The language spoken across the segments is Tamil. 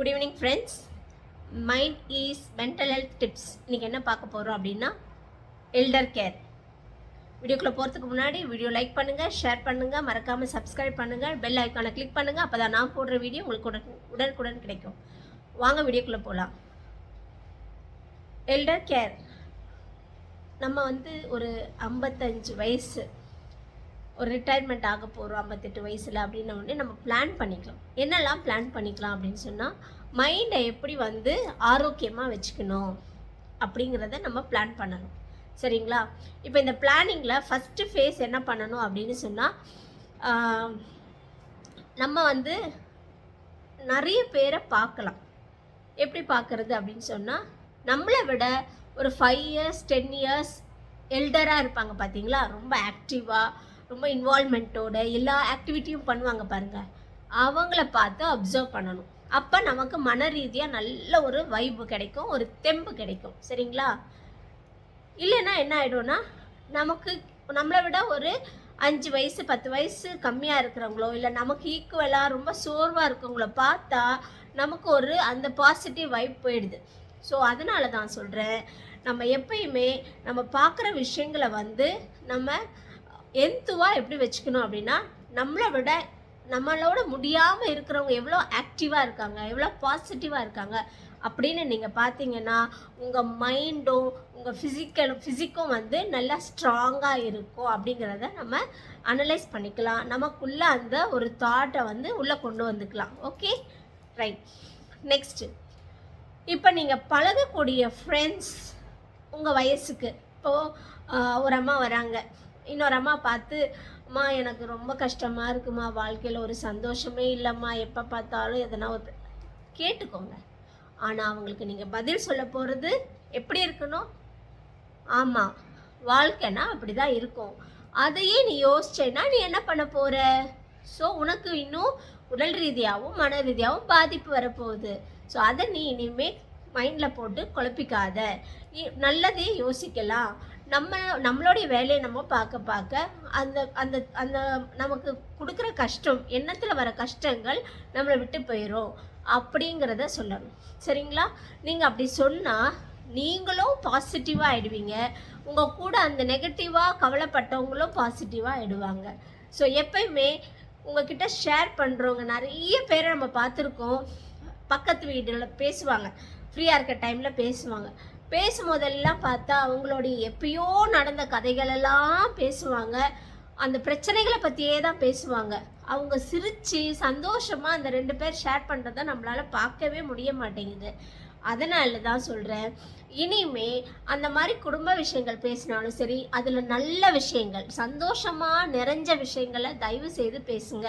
Good evening friends. Mind is mental health tips. இன்றைக்கி என்ன பார்க்க போகிறோம் அப்படின்னா எல்டர் கேர். வீடியோக்குள்ளே போகிறதுக்கு முன்னாடி வீடியோ லைக் பண்ணுங்கள், ஷேர் பண்ணுங்கள், மறக்காமல் சப்ஸ்கிரைப் பண்ணுங்கள், பெல் ஐக்கானை கிளிக் பண்ணுங்கள். அப்போ தான் நான் போடுற வீடியோ உங்களுக்கு உடனுக்குடன் கிடைக்கும். வாங்க வீடியோக்குள்ளே போகலாம். எல்டர் கேர் நம்ம ஒரு 55 வயசு ஒரு ரிட்டையர்மெண்ட் ஆக போகிறோம் 58 வயசில் அப்படின்ன உடனே நம்ம பிளான் பண்ணிக்கலாம். என்னெல்லாம் பிளான் பண்ணிக்கலாம் அப்படின்னு சொன்னால், மைண்டை எப்படி ஆரோக்கியமாக வச்சுக்கணும் அப்படிங்கிறத நம்ம பிளான் பண்ணணும். சரிங்களா? இப்போ இந்த பிளானிங்கில் ஃபஸ்ட்டு ஃபேஸ் என்ன பண்ணணும் அப்படின்னு சொன்னால், நம்ம நிறைய பேரை பார்க்கலாம். எப்படி பார்க்குறது அப்படின்னு சொன்னால், நம்மளை விட ஒரு 5 இயர்ஸ் 10 இயர்ஸ் எல்டராக இருப்பாங்க பார்த்தீங்களா, ரொம்ப ஆக்டிவாக, ரொம்ப இன்வால்மெண்ட்டோட எல்லா ஆக்டிவிட்டியும் பண்ணுவாங்க பாருங்கள். அவங்கள பார்த்து அப்சர்வ் பண்ணணும். அப்போ நமக்கு மன ரீதியாக நல்ல ஒரு வைப்பு கிடைக்கும், ஒரு தெம்பு கிடைக்கும். சரிங்களா? இல்லைன்னா என்ன ஆகிடும்னா, நம்மளை விட ஒரு 5 வயசு 10 வயசு கம்மியாக இருக்கிறவங்களோ இல்லை நமக்கு ஈக்குவலாக ரொம்ப சோர்வாக இருக்கவங்கள பார்த்தா நமக்கு அந்த பாசிட்டிவ் வைப் போயிடுது. ஸோ அதனால தான் சொல்கிறேன், நம்ம எப்பயுமே நம்ம பார்க்குற விஷயங்களை நம்ம எந்துவாக எப்படி வச்சுக்கணும் அப்படின்னா, நம்மளோட முடியாமல் இருக்கிறவங்க எவ்வளோ ஆக்டிவாக இருக்காங்க, எவ்வளோ பாசிட்டிவாக இருக்காங்க அப்படின்னு நீங்கள் பார்த்தீங்கன்னா, உங்கள் மைண்டும் உங்கள் ஃபிசிக்கும் நல்லா ஸ்ட்ராங்காக இருக்கும் அப்படிங்கிறத நம்ம அனலைஸ் பண்ணிக்கலாம். நமக்குள்ளே அந்த ஒரு தாட்டை உள்ளே கொண்டு வந்துக்கலாம். Okay, right. நெக்ஸ்ட்டு, இப்போ நீங்கள் பழகக்கூடிய ஃப்ரெண்ட்ஸ் உங்கள் வயசுக்கு, இப்போது ஒரு அம்மா வராங்க, இன்னொரு அம்மா பார்த்து, அம்மா எனக்கு ரொம்ப கஷ்டமாக இருக்குமா, வாழ்க்கையில் ஒரு சந்தோஷமே இல்லைம்மா, எப்போ பார்த்தாலும் எதனா ஒரு கேட்டுக்கோங்க. ஆனால் அவங்களுக்கு நீங்கள் பதில் சொல்ல போகிறது எப்படி இருக்கணும்? ஆமாம், வாழ்க்கைனா அப்படி தான் இருக்கும், அதையே நீ யோசிச்சேன்னா நீ என்ன பண்ண போகிற? ஸோ உனக்கு இன்னும் உடல் ரீதியாகவும் மன ரீதியாகவும் பாதிப்பு வரப்போகுது. ஸோ அதை நீ இனிமேல் மைண்டில் போட்டு குழப்பிக்காத, நல்லதே யோசிக்கலாம். நம்மளுடைய வேலையை நம்ம பார்க்க அந்த அந்த அந்த நமக்கு கொடுக்குற கஷ்டம், எண்ணத்தில் வர கஷ்டங்கள் நம்மளை விட்டு போயிடும் அப்படிங்கிறத சொல்லணும். சரிங்களா? நீங்கள் அப்படி சொன்னால் நீங்களும் பாசிட்டிவாக ஆகிடுவீங்க, உங்கள் கூட அந்த நெகட்டிவாக கவலைப்பட்டவங்களும் பாசிட்டிவாக ஆகிடுவாங்க. ஸோ எப்பயுமே உங்ககிட்ட ஷேர் பண்ணுறவங்க நிறைய பேரை நம்ம பார்த்துருக்கோம். பக்கத்து வீட்டில் பேசுவாங்க, ஃப்ரீயாக இருக்க டைமில் பேசும்போதெல்லாம் பார்த்தா அவங்களுடைய எப்பயோ நடந்த கதைகளெல்லாம் பேசுவாங்க, அந்த பிரச்சனைகளை பற்றியே தான் பேசுவாங்க. அவங்க சிரித்து சந்தோஷமாக அந்த 2 பேர் ஷேர் பண்ணுறத நம்மளால் பார்க்கவே முடிய மாட்டேங்குது. அதனால தான் சொல்கிறேன், இனிமே அந்த மாதிரி குடும்ப விஷயங்கள் பேசினாலும் சரி, அதில் நல்ல விஷயங்கள், சந்தோஷமாக நிறைஞ்ச விஷயங்களை தயவு செய்து பேசுங்க.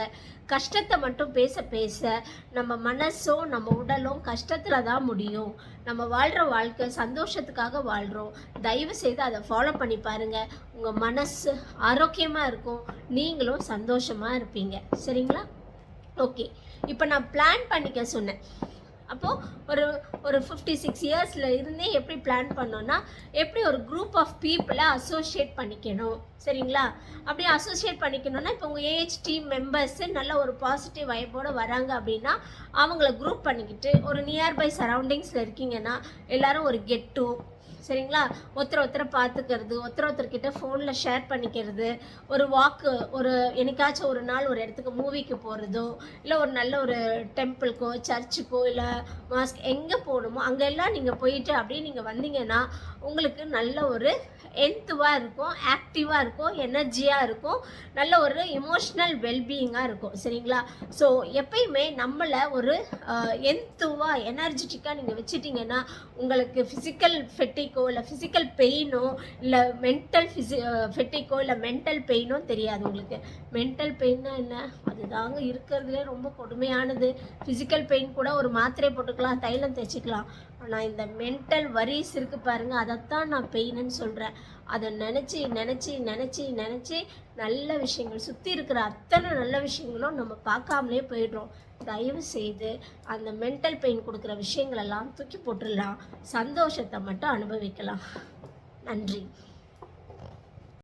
கஷ்டத்தை மட்டும் பேச நம்ம மனசும் நம்ம உடலும் கஷ்டத்தில் தான் முடியும். நம்ம வாழ்கிற வாழ்க்கை சந்தோஷத்துக்காக வாழ்கிறோம். தயவு செய்து அதை ஃபாலோ பண்ணி பாருங்கள். உங்கள் மனசு ஆரோக்கியமாக இருக்கும், நீங்களும் சந்தோஷமாக இருப்பீங்க. சரிங்களா? ஓகே, இப்போ நான் பிளான் பண்ணிக்க சொன்னேன். அப்போது ஒரு 56 இயர்ஸில் இருந்தே எப்படி பிளான் பண்ணோன்னா, எப்படி ஒரு குரூப் ஆஃப் பீப்புளை அசோசியேட் பண்ணிக்கணும். சரிங்களா? அப்படி அசோசியேட் பண்ணிக்கணும்னா, இப்போ உங்கள் ஏஹெச் டீம் மெம்பர்ஸு நல்ல ஒரு பாசிட்டிவ் வைப்போடு வராங்க அப்படின்னா, அவங்கள குரூப் பண்ணிக்கிட்டு ஒரு நியர்பை சரௌண்டிங்ஸில் இருக்கீங்கன்னா எல்லோரும் ஒரு கெட்டு, சரிங்களா, ஒருத்தரை பார்த்துக்கிறது, ஒருத்தர்கிட்ட ஃபோனில் ஷேர் பண்ணிக்கிறது, ஒரு வாக்கு, என்னைக்காச்சும் ஒரு நாள் ஒரு இடத்துக்கு மூவிக்கு போகிறதோ, இல்லை ஒரு நல்ல ஒரு டெம்பிளுக்கோ சர்ச்சுக்கோ இல்லை மாஸ்க் எங்கே போகணுமோ அங்கெல்லாம் நீங்கள் போயிட்டு அப்படியே நீங்கள் வந்தீங்கன்னா உங்களுக்கு நல்ல ஒரு என்த்துவாக இருக்கும், ஆக்டிவாக இருக்கும், எனர்ஜியாக இருக்கும், நல்ல ஒரு எமோஷ்னல் வெல்பீயிங்காக இருக்கும். சரிங்களா? ஸோ எப்பயுமே நம்மளை ஒரு என்த்துவாக எனர்ஜெட்டிக்காக நீங்கள் வச்சுட்டிங்கன்னா உங்களுக்கு ஃபிசிக்கல் ஃபெட்டிக்கோ இல்லை ஃபிசிக்கல் பெயினோ இல்லை மென்டல் ஃபெட்டிக்கோ இல்லை மென்டல் பெயினோ தெரியாது. உங்களுக்கு மென்டல் பெயின்னா என்ன, அதுதாங்க இருக்கிறதுலே ரொம்ப கொடுமையானது. ஃபிசிக்கல் பெயின் கூட ஒரு மாத்திரை போட்டுக்கலாம், தைலம் தைச்சிக்கலாம். ஆனால் இந்த மென்டல் வரிஸ் இருக்குது பாருங்கள், அதைத்தான் நான் பெயின்னு சொல்கிறேன். அதை நினச்சி நல்ல விஷயங்கள், சுற்றி இருக்கிற அத்தனை நல்ல விஷயங்களும் நம்ம பார்க்காமலே போயிடுறோம். தயவு செய்து அந்த மென்டல் பெயின் கொடுக்குற விஷயங்களெல்லாம் தூக்கி போட்டுடலாம், சந்தோஷத்தை மட்டும் அனுபவிக்கலாம். நன்றி.